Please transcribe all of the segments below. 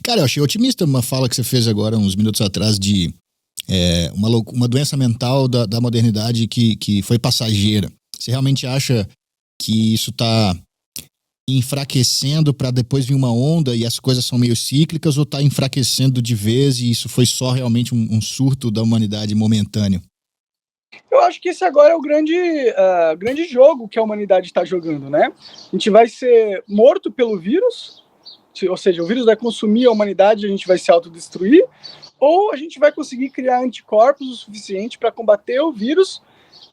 Cara, eu achei otimista uma fala que você fez agora, uns minutos atrás, de uma doença mental da modernidade que foi passageira. Você realmente acha que isso tá enfraquecendo para depois vir uma onda e as coisas são meio cíclicas, ou tá enfraquecendo de vez e isso foi só realmente um surto da humanidade momentâneo? Eu acho que esse agora é o grande jogo que a humanidade está jogando, né? A gente vai ser morto pelo vírus, ou seja, o vírus vai consumir a humanidade e a gente vai se autodestruir, ou a gente vai conseguir criar anticorpos o suficiente para combater o vírus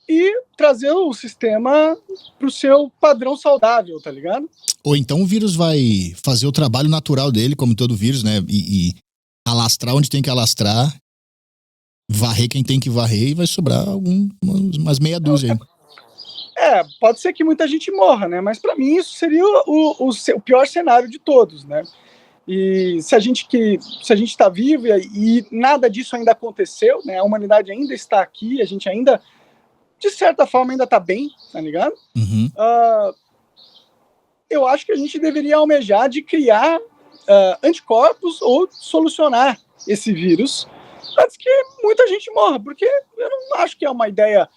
e trazer o sistema para o seu padrão saudável, tá ligado? Ou então o vírus vai fazer o trabalho natural dele, como todo vírus, né? E alastrar onde tem que alastrar, varrer quem tem que varrer, e vai sobrar umas meia dúzia aí. Pode ser que muita gente morra, né? Mas para mim isso seria o pior cenário de todos, né? E se a gente está vivo e nada disso ainda aconteceu, né? A humanidade ainda está aqui, a gente ainda, de certa forma, ainda está bem, tá ligado? Uhum. Eu acho que a gente deveria almejar de criar anticorpos ou solucionar esse vírus antes que muita gente morra, porque eu não acho que é uma ideia,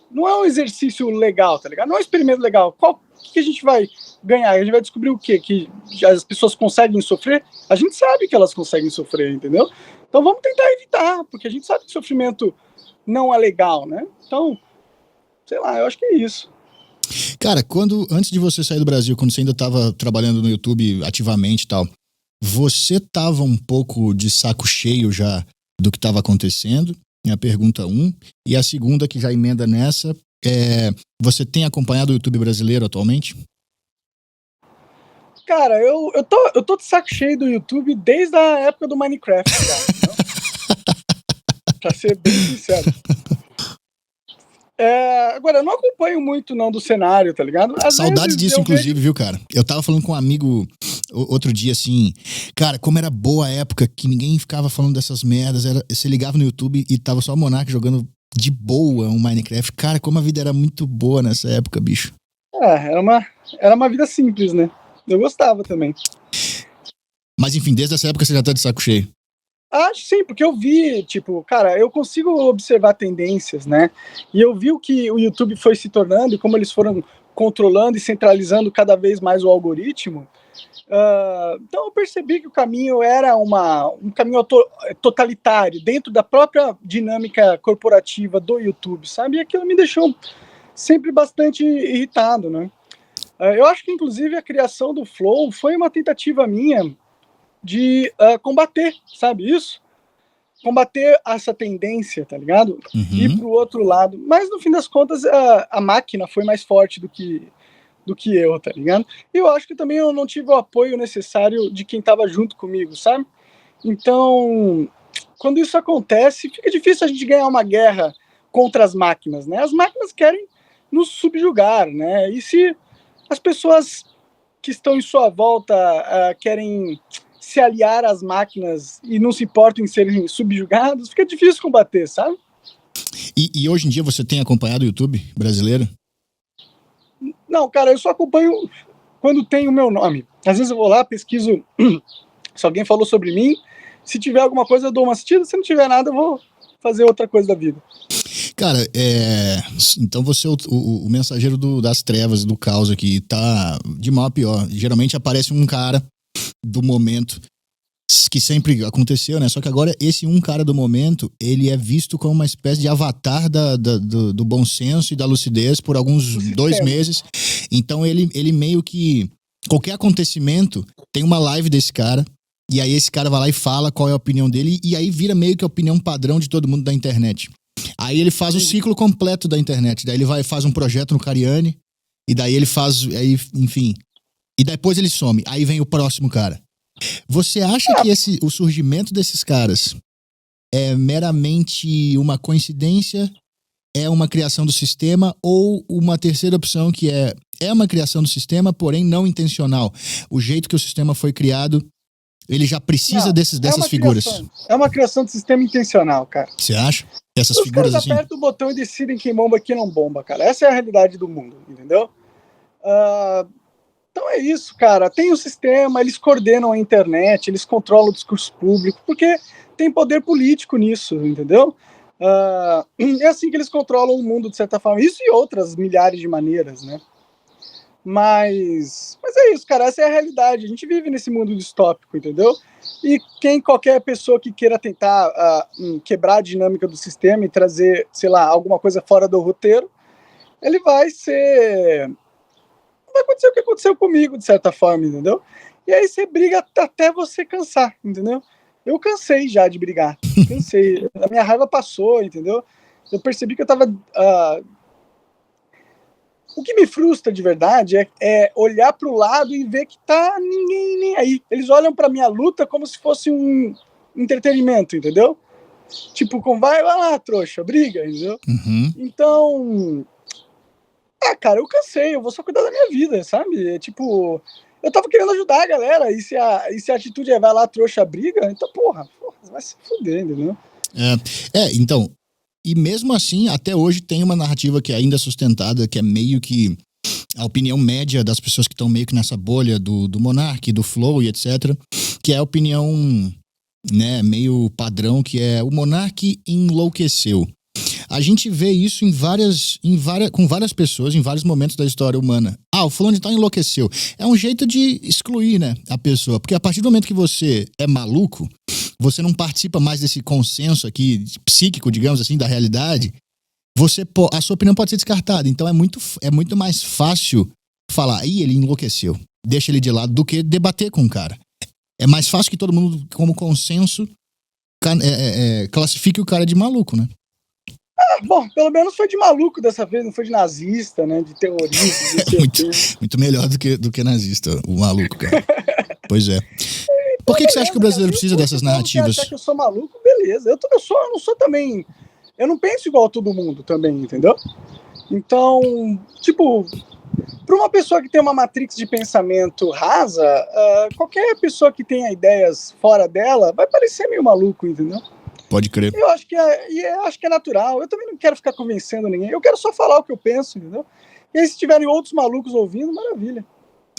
não é um exercício legal, tá ligado? Não é um experimento legal. O que a gente vai ganhar? A gente vai descobrir o quê? Que as pessoas conseguem sofrer? A gente sabe que elas conseguem sofrer, entendeu? Então vamos tentar evitar, porque a gente sabe que sofrimento não é legal, né? Então, sei lá, eu acho que é isso. Cara, antes de você sair do Brasil, quando você ainda estava trabalhando no YouTube ativamente e tal, você tava um pouco de saco cheio já do que estava acontecendo? Minha pergunta 1. E a segunda, que já emenda nessa, você tem acompanhado o YouTube brasileiro atualmente? Cara, eu tô de saco cheio do YouTube desde a época do Minecraft, cara. Pra ser bem sincero. Agora, eu não acompanho muito não do cenário, tá ligado? Saudades disso, inclusive, viu, cara? Eu tava falando com um amigo outro dia, assim, cara, como era boa a época que ninguém ficava falando dessas merdas, você ligava no YouTube e tava só o Monark jogando de boa um Minecraft. Cara, como a vida era muito boa nessa época, bicho. Era uma vida simples, né? Eu gostava também. Mas enfim, desde essa época você já tá de saco cheio. Acho sim, porque eu vi, tipo, cara, eu consigo observar tendências, né? E eu vi o que o YouTube foi se tornando e como eles foram controlando e centralizando cada vez mais o algoritmo. Então eu percebi que o caminho era um caminho totalitário, dentro da própria dinâmica corporativa do YouTube, sabe? E aquilo me deixou sempre bastante irritado, né? Eu acho que, inclusive, a criação do Flow foi uma tentativa minha de combater, sabe isso? Combater essa tendência, tá ligado? Uhum. Ir pro outro lado. Mas, no fim das contas, a máquina foi mais forte do que eu, tá ligado? E eu acho que também eu não tive o apoio necessário de quem tava junto comigo, sabe? Então, quando isso acontece, fica difícil a gente ganhar uma guerra contra as máquinas, né? As máquinas querem nos subjugar, né? E se as pessoas que estão em sua volta querem se aliar às máquinas e não se importam em serem subjugados, fica difícil combater, sabe? E hoje em dia você tem acompanhado o YouTube brasileiro? Não, cara, eu só acompanho quando tem o meu nome. Às vezes eu vou lá, pesquiso se alguém falou sobre mim, se tiver alguma coisa eu dou uma assistida, se não tiver nada eu vou fazer outra coisa da vida. Cara, então você é o mensageiro das trevas, do caos aqui, tá de mal a pior. Geralmente aparece um cara do momento, que sempre aconteceu, né? Só que agora esse um cara do momento, ele é visto como uma espécie de avatar do bom senso e da lucidez por alguns 2 meses. Então ele meio que, qualquer acontecimento, tem uma live desse cara, e aí esse cara vai lá e fala qual é a opinião dele, e aí vira meio que a opinião padrão de todo mundo da internet. Aí ele faz o ciclo completo da internet, daí ele faz um projeto no Cariani, e daí ele faz, enfim, e depois ele some, aí vem o próximo cara. Você acha que o surgimento desses caras é meramente uma coincidência, é uma criação do sistema, ou uma terceira opção que é uma criação do sistema, porém não intencional? O jeito que o sistema foi criado, ele já precisa dessas figuras. É uma criação do sistema intencional, cara. Você acha? Essas figuras caras assim? apertam o botão e decidem quem bomba e quem não bomba, cara. Essa é a realidade do mundo, entendeu? Então é isso, cara. Tem um sistema, eles coordenam a internet, eles controlam o discurso público, porque tem poder político nisso, entendeu? É assim que eles controlam o mundo, de certa forma. Isso e outras milhares de maneiras, né? Mas é isso, cara. Essa é a realidade. A gente vive nesse mundo distópico, entendeu? E qualquer pessoa que queira tentar quebrar a dinâmica do sistema e trazer, sei lá, alguma coisa fora do roteiro, ele vai acontecer o que aconteceu comigo, de certa forma, entendeu? E aí você briga até você cansar, entendeu? Eu cansei já de brigar. Cansei. A minha raiva passou, entendeu? Eu percebi que eu tava... O que me frustra de verdade é olhar pro lado e ver que tá ninguém nem aí. Eles olham pra minha luta como se fosse um entretenimento, entendeu? Tipo, vai lá, trouxa, briga, entendeu? Uhum. Então... cara, eu cansei, eu vou só cuidar da minha vida, sabe? Tipo, eu tava querendo ajudar a galera, e se a atitude vai lá, trouxa, briga, então, porra, vai se fuder, entendeu? Então, e mesmo assim, até hoje tem uma narrativa que é ainda sustentada, que é meio que a opinião média das pessoas que estão meio que nessa bolha do Monark, do Flow e etc., que é a opinião, né, meio padrão, que é o Monark enlouqueceu. A gente vê isso com várias pessoas em vários momentos da história humana. O fulano de tal enlouqueceu. É um jeito de excluir, né, a pessoa. Porque a partir do momento que você é maluco, você não participa mais desse consenso aqui psíquico, digamos assim, da realidade, a sua opinião pode ser descartada. Então é muito mais fácil falar, ele enlouqueceu, deixa ele de lado, do que debater com o cara. É mais fácil que todo mundo, como consenso, classifique o cara de maluco, né? Bom, pelo menos foi de maluco dessa vez, não foi de nazista, né? De terrorista. Muito melhor do que nazista, o maluco, cara. Pois é. Por que você acha que o brasileiro precisa dessas narrativas? Achar que eu sou maluco, beleza. Eu não sou também... Eu não penso igual a todo mundo também, entendeu? Então, tipo... Para uma pessoa que tem uma matrix de pensamento rasa, qualquer pessoa que tenha ideias fora dela vai parecer meio maluco, entendeu? Pode crer. Eu acho que é natural. Eu também não quero ficar convencendo ninguém. Eu quero só falar o que eu penso, entendeu? E aí, se tiverem outros malucos ouvindo, maravilha.